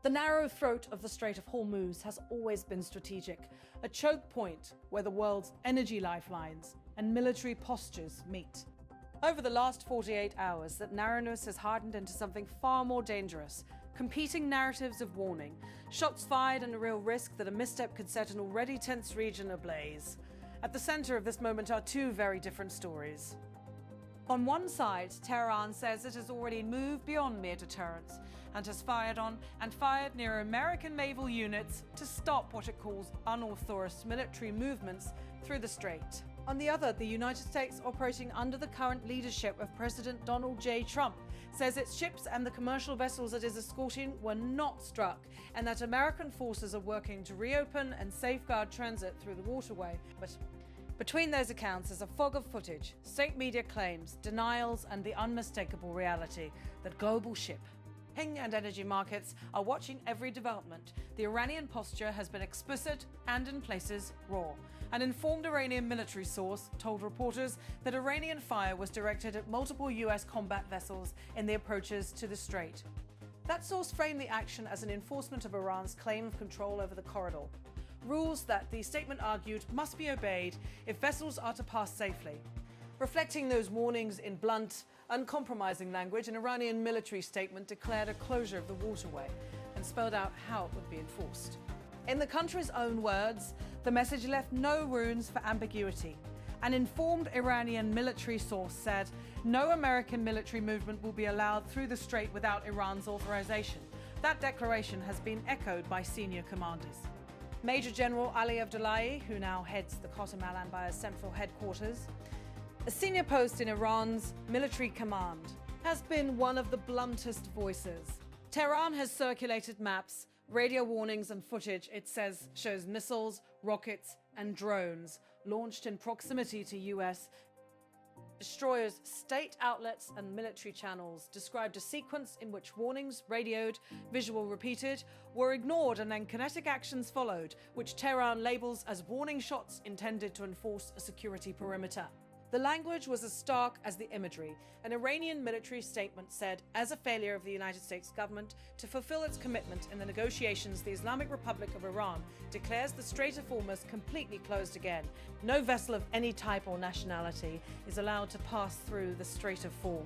The narrow throat of the Strait of Hormuz has always been strategic, a choke point where the world's energy lifelines and military postures meet. Over the last 48 hours, that narrowness has hardened into something far more dangerous. Competing narratives of warning, shots fired and a real risk that a misstep could set an already tense region ablaze. At the center of this moment are two very different stories. On one side, Tehran says it has already moved beyond mere deterrence and has fired on and fired near American naval units to stop what it calls unauthorized military movements through the strait. On the other, the United States, operating under the current leadership of President Donald J. Trump, says its ships and the commercial vessels it is escorting were not struck and that American forces are working to reopen and safeguard transit through the waterway. But between those accounts is a fog of footage, state media claims, denials, and the unmistakable reality that global shipping and energy markets are watching every development. The Iranian posture has been explicit and in places raw. An informed Iranian military source told reporters that Iranian fire was directed at multiple US combat vessels in the approaches to the strait. That source framed the action as an enforcement of Iran's claim of control over the corridor. Rules that, the statement argued, must be obeyed if vessels are to pass safely. Reflecting those warnings in blunt, uncompromising language, an Iranian military statement declared a closure of the waterway and spelled out how it would be enforced. In the country's own words, the message left no room for ambiguity. An informed Iranian military source said, "No American military movement will be allowed through the strait without Iran's authorization." That declaration has been echoed by senior commanders. Major General Ali Abdullahi, who now heads the Qasim al-Anbar's central headquarters, a senior post in Iran's military command, has been one of the bluntest voices. Tehran has circulated maps, radio warnings and footage it says shows missiles, rockets and drones launched in proximity to US destroyers. State outlets and military channels described a sequence in which warnings, radioed, visual repeated, were ignored and then kinetic actions followed, which Tehran labels as warning shots intended to enforce a security perimeter. The language was as stark as the imagery. An Iranian military statement said, as a failure of the United States government to fulfill its commitment in the negotiations, the Islamic Republic of Iran declares the Strait of Hormuz completely closed again. No vessel of any type or nationality is allowed to pass through the Strait of Hormuz.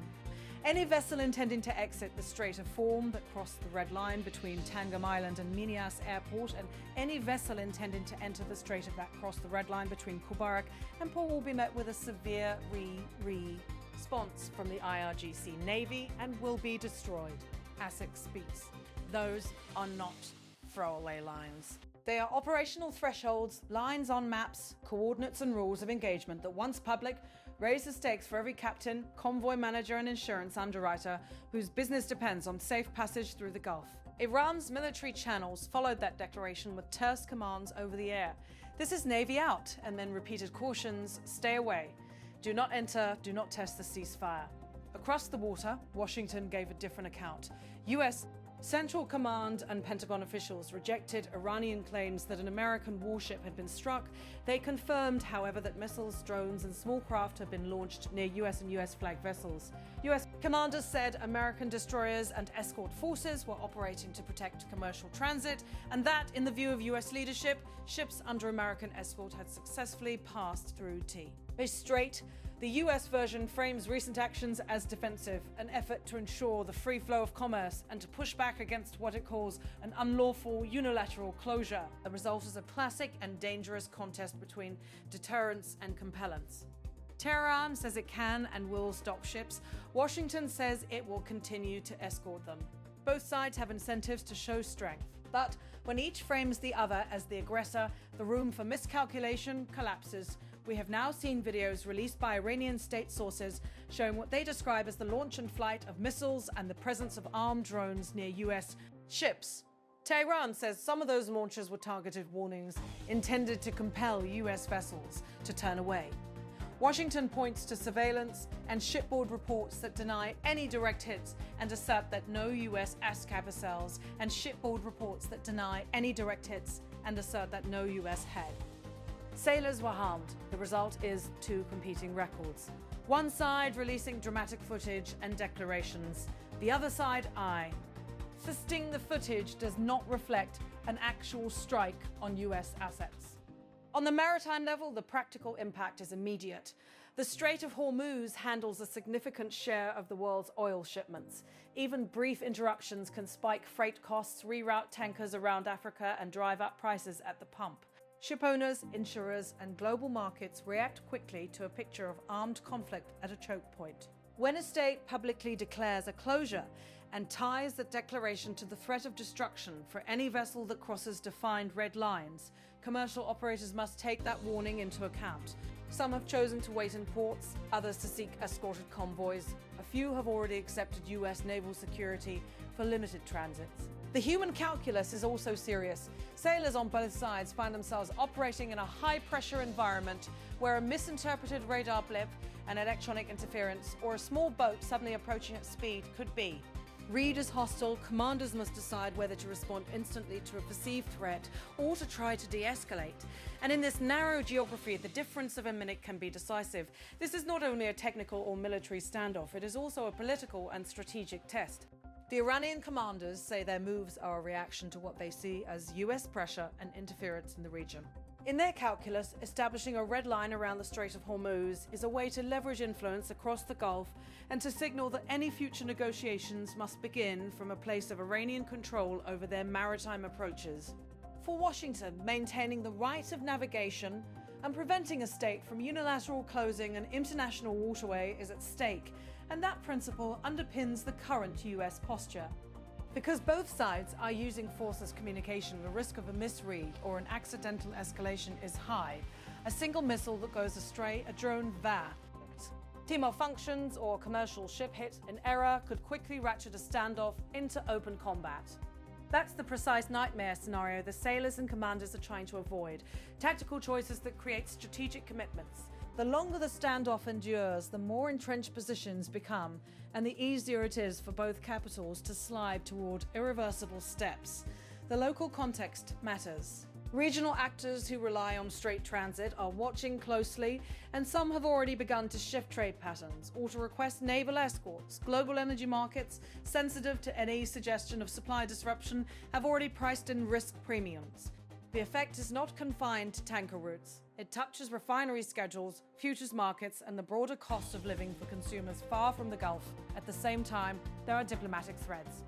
Any vessel intending to exit the Strait of Hormuz that crossed the red line between Tangam Island and Minyas Airport, and any vessel intending to enter the strait that crossed the red line between Kubarak and Port will be met with a severe response from the IRGC Navy and will be destroyed. ASIC speaks. Those are not throwaway lines. They are operational thresholds, lines on maps, coordinates and rules of engagement that, once public, raise the stakes for every captain, convoy manager and insurance underwriter whose business depends on safe passage through the Gulf. Iran's military channels followed that declaration with terse commands over the air. This is Navy out, and then repeated cautions, stay away. Do not enter, do not test the ceasefire. Across the water, Washington gave a different account. US Central Command and Pentagon officials rejected Iranian claims that an American warship had been struck. They confirmed, however, that missiles, drones and small craft had been launched near US and US-flagged vessels. US commanders said American destroyers and escort forces were operating to protect commercial transit, and that, in the view of US leadership, ships under American escort had successfully passed through the strait. The US version frames recent actions as defensive, an effort to ensure the free flow of commerce and to push back against what it calls an unlawful unilateral closure. The result is a classic and dangerous contest between deterrence and compellence. Tehran says it can and will stop ships. Washington says it will continue to escort them. Both sides have incentives to show strength. But when each frames the other as the aggressor, the room for miscalculation collapses. We have now seen videos released by Iranian state sources showing what they describe as the launch and flight of missiles and the presence of armed drones near US ships. Tehran says some of those launches were targeted warnings intended to compel US vessels to turn away. Washington points to surveillance and shipboard reports that deny any direct hits and assert that no US ASCAP cells, and shipboard reports that deny any direct hits and assert that no US head. Sailors were harmed. The result is two competing records. One side releasing dramatic footage and declarations. The other side, The sting the footage does not reflect an actual strike on US assets. On the maritime level, the practical impact is immediate. The Strait of Hormuz handles a significant share of the world's oil shipments. Even brief interruptions can spike freight costs, reroute tankers around Africa, and drive up prices at the pump. Ship owners, insurers, and global markets react quickly to a picture of armed conflict at a choke point. When a state publicly declares a closure and ties that declaration to the threat of destruction for any vessel that crosses defined red lines, commercial operators must take that warning into account. Some have chosen to wait in ports, others to seek escorted convoys. A few have already accepted US naval security for limited transits. The human calculus is also serious. Sailors on both sides find themselves operating in a high-pressure environment where a misinterpreted radar blip, an electronic interference, or a small boat suddenly approaching at speed could be. Read as hostile, commanders must decide whether to respond instantly to a perceived threat or to try to de-escalate. And in this narrow geography, the difference of a minute can be decisive. This is not only a technical or military standoff, it is also a political and strategic test. The Iranian commanders say their moves are a reaction to what they see as US pressure and interference in the region. In their calculus, establishing a red line around the Strait of Hormuz is a way to leverage influence across the Gulf and to signal that any future negotiations must begin from a place of Iranian control over their maritime approaches. For Washington, maintaining the right of navigation and preventing a state from unilateral closing an international waterway is at stake, and that principle underpins the current US posture. Because both sides are using force as communication, the risk of a misread or an accidental escalation is high. A single missile that goes astray, a drone VAR. Team malfunctions or commercial ship hit in error could quickly ratchet a standoff into open combat. That's the precise nightmare scenario the sailors and commanders are trying to avoid. Tactical choices that create strategic commitments. The longer the standoff endures, the more entrenched positions become, and the easier it is for both capitals to slide toward irreversible steps. The local context matters. Regional actors who rely on straight transit are watching closely, and some have already begun to shift trade patterns or to request naval escorts. Global energy markets, sensitive to any suggestion of supply disruption, have already priced in risk premiums. The effect is not confined to tanker routes. It touches refinery schedules, futures markets, and the broader cost of living for consumers far from the Gulf. At the same time, there are diplomatic threads.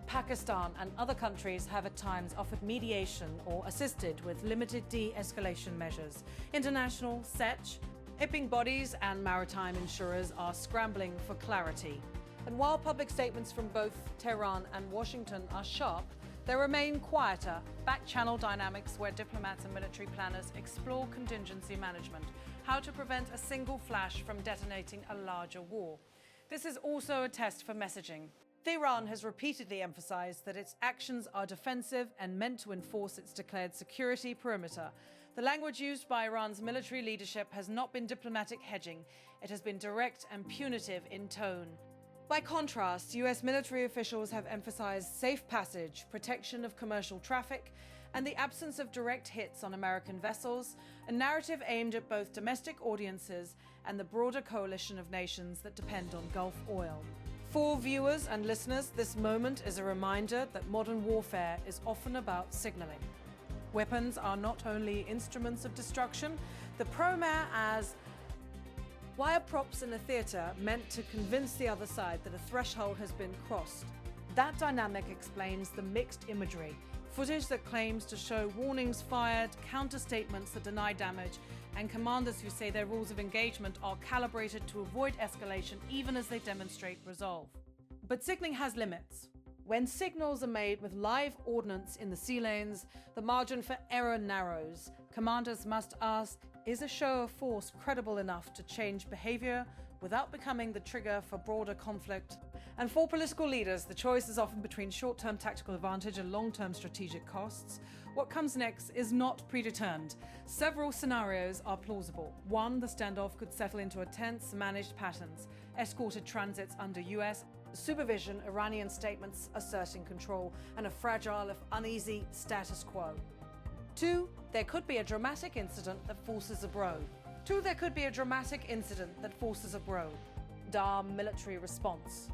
Pakistan and other countries have at times offered mediation or assisted with limited de-escalation measures. International, SETC, shipping bodies and maritime insurers are scrambling for clarity. And while public statements from both Tehran and Washington are sharp, there remain quieter, back-channel dynamics where diplomats and military planners explore contingency management, how to prevent a single flash from detonating a larger war. This is also a test for messaging. Tehran has repeatedly emphasized that its actions are defensive and meant to enforce its declared security perimeter. The language used by Iran's military leadership has not been diplomatic hedging. It has been direct and punitive in tone. By contrast, US military officials have emphasized safe passage, protection of commercial traffic, and the absence of direct hits on American vessels, a narrative aimed at both domestic audiences and the broader coalition of nations that depend on Gulf oil. For viewers and listeners, this moment is a reminder that modern warfare is often about signaling. Weapons are not only instruments of destruction, the promare as wire props in a theatre meant to convince the other side that a threshold has been crossed. That dynamic explains the mixed imagery, footage that claims to show warnings fired, counter-statements that deny damage, and commanders who say their rules of engagement are calibrated to avoid escalation even as they demonstrate resolve. But signaling has limits. When signals are made with live ordnance in the sea lanes, the margin for error narrows. Commanders must ask, is a show of force credible enough to change behavior without becoming the trigger for broader conflict? And for political leaders, the choice is often between short-term tactical advantage and long-term strategic costs. What comes next is not predetermined. Several scenarios are plausible. One, the standoff could settle into a tense, managed patterns, escorted transits under US supervision, Iranian statements asserting control, and a fragile, if uneasy, status quo. Two, there could be a dramatic incident that forces a blow. Dire military response.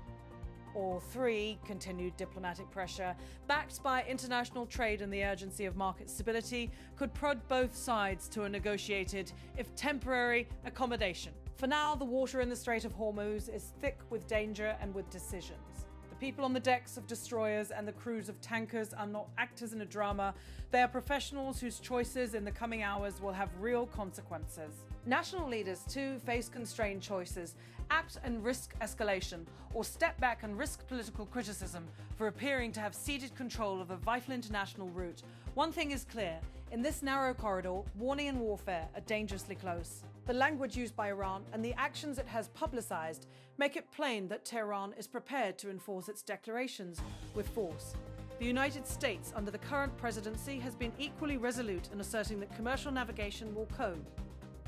Or 3, continued diplomatic pressure, backed by international trade and the urgency of market stability, could prod both sides to a negotiated, if temporary, accommodation. For now, the water in the Strait of Hormuz is thick with danger and with decisions. The people on the decks of destroyers and the crews of tankers are not actors in a drama. They are professionals whose choices in the coming hours will have real consequences. National leaders, too, face constrained choices: act and risk escalation, or step back and risk political criticism for appearing to have ceded control of a vital international route. One thing is clear: in this narrow corridor, warning and warfare are dangerously close. The language used by Iran and the actions it has publicized make it plain that Tehran is prepared to enforce its declarations with force. The United States, under the current presidency, has been equally resolute in asserting that commercial navigation will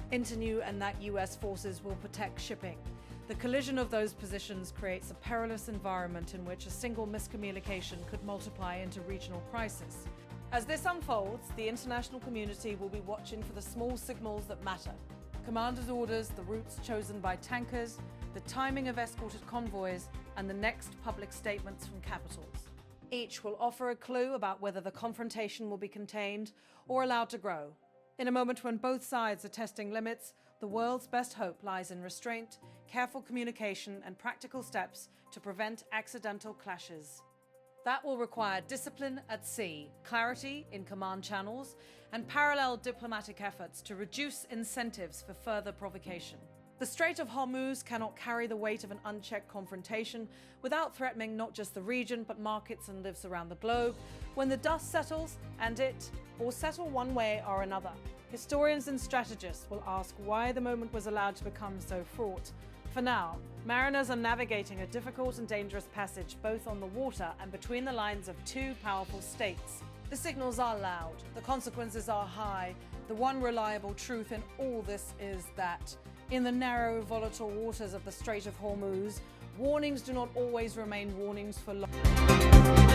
continue and that US forces will protect shipping. The collision of those positions creates a perilous environment in which a single miscommunication could multiply into regional crisis. As this unfolds, the international community will be watching for the small signals that matter: commanders' orders, the routes chosen by tankers, the timing of escorted convoys, and the next public statements from capitals. Each will offer a clue about whether the confrontation will be contained or allowed to grow. In a moment when both sides are testing limits, the world's best hope lies in restraint, careful communication, and practical steps to prevent accidental clashes. That will require discipline at sea, clarity in command channels, and parallel diplomatic efforts to reduce incentives for further provocation. The Strait of Hormuz cannot carry the weight of an unchecked confrontation without threatening not just the region but markets and lives around the globe. When the dust settles, and it will settle one way or another, historians and strategists will ask why the moment was allowed to become so fraught. For now, mariners are navigating a difficult and dangerous passage both on the water and between the lines of two powerful states. The signals are loud, the consequences are high. The one reliable truth in all this is that, in the narrow, volatile waters of the Strait of Hormuz, warnings do not always remain warnings for long.